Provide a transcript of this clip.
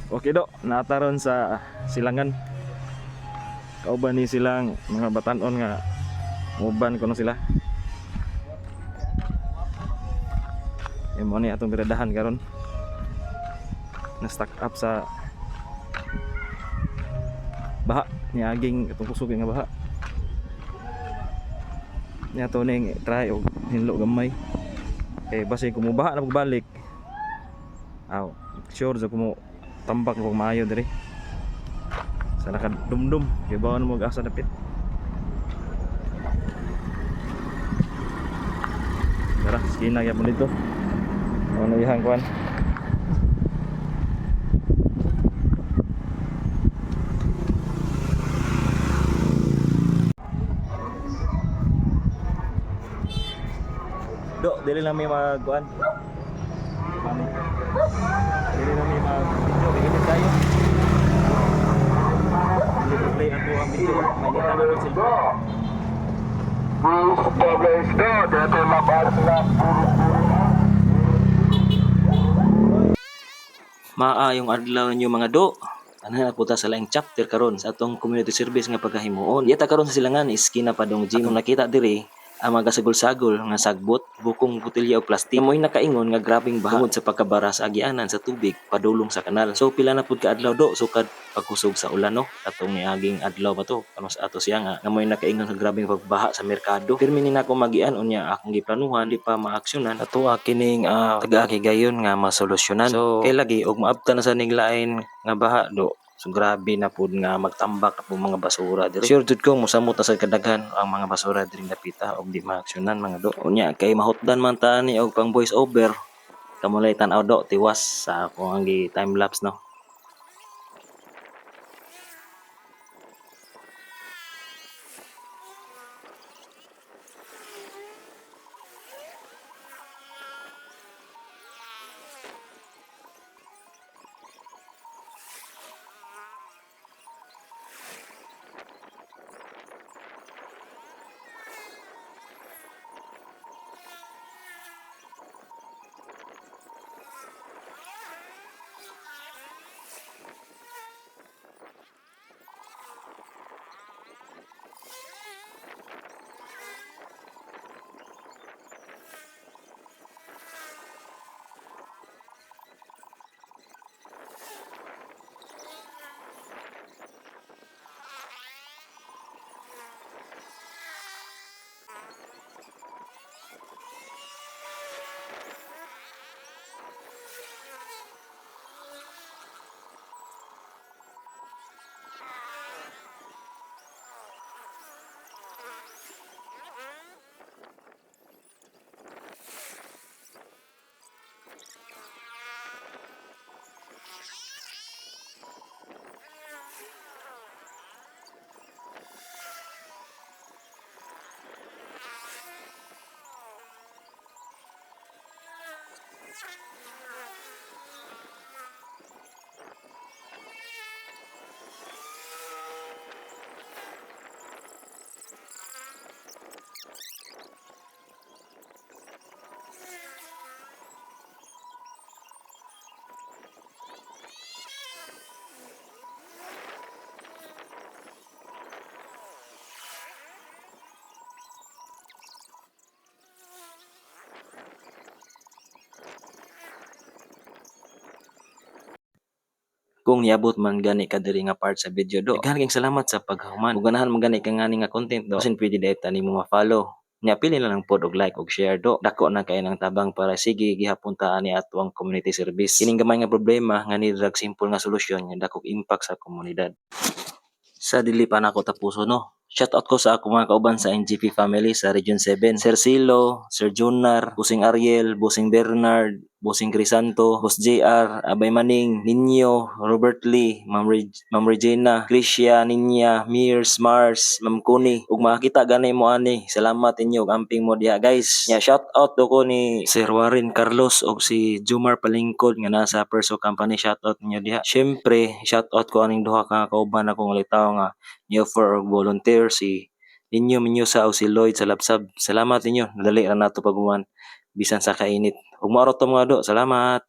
Okay do, nataron sa silangan. Kauban ni silang mga batanon nga uban kuno sila. Imo ni atong biradahan karon. Na stack up sa baha ni aging itong kusog nga baha. Nya to ning try og hinlo gamay. Basi kumubaha na pagbalik. Aw, sure sa kumo tambak na maayo diri. Sa nakadumdum, kay bawon mo asa dapit. Tara, skina gyapon dito. Ano ihang kuan? Do, dili lang may magkuan. Dili lang may mag-video, dili tayo. Dili play ato ang video, may data na ng cellphone. Maayong adlaw ninyo mga do. Ana po ta sa laing chapter karon sa atong community service nga pagkahimuon. Yata karon sa silangan iskina padong gym. Atong nakita diri ang mga sagol-sagol nga sagbot, bukong botelya o plastik. Amoy nakaingon nga grabing baha tungod sa pagkabara sa agianan sa tubig padulong sa kanal. So pila na pud ka adlaw do sukad pagkusog sa ulan no. Atong niaging adlaw ba to? Ano sa ato siya nga amoy nakaingon sa grabing pagbaha sa merkado. Pirmi ni nako magian unya akong giplanuhan di pa maaksyonan. Ato kining taga-agi gayon nga masolusyonan. So kay lagi og maabtan na sa ning lain nga baha do. So grabe na pud nga magtambak na po mga basura diri. Sure jud ko mosamot na sa kadaghan ang mga basura diri napita og di maaksyonan mga do. Unya kay mahutdan man ta ni og pang voice over. Kamulay tan-aw do tiwas sa akong ang time lapse no. Kung niabot man gani ka diri nga part sa video do. Daghang salamat sa paghuman. Ug ganahan man gani ka ngani nga content do. Sin pwede dayta nimo ma-follow. Nya pili na lang pod og like og share do. Dako na kay nang tabang para sige gihapon ta ani ato ang community service. Kining gamay nga problema nga ni drug simple nga solusyon nga dakong impact sa komunidad. Sa dili pa nako tapuso no. Shoutout ko sa ako mga kauban sa NGP family sa Region 7. Sir Silo, Sir Junar, Busing Ariel, Busing Bernard, Busing Crisanto, Boss JR, Abay Maning, Ninyo, Robert Lee, Ma'am Regina, Krisha, Ninya, Mears, Mars, Ma'am Kuni. Ug makita ganay mo ani. Salamat inyo ug amping mo diha guys. Nya shoutout do ko ni Sir Warren Carlos ug si Jumar Palingkod nga nasa Perso Company. Shoutout ninyo diha. Syempre, shoutout ko aning duha ka kauban akong litaw nga niyo for volunteer si Ninyo Minyusa o si Lloyd sa Lapsab. Salamat ninyo. Nadali ra nato pagbuman bisan sa kainit. Ug maoro to mga do. Salamat.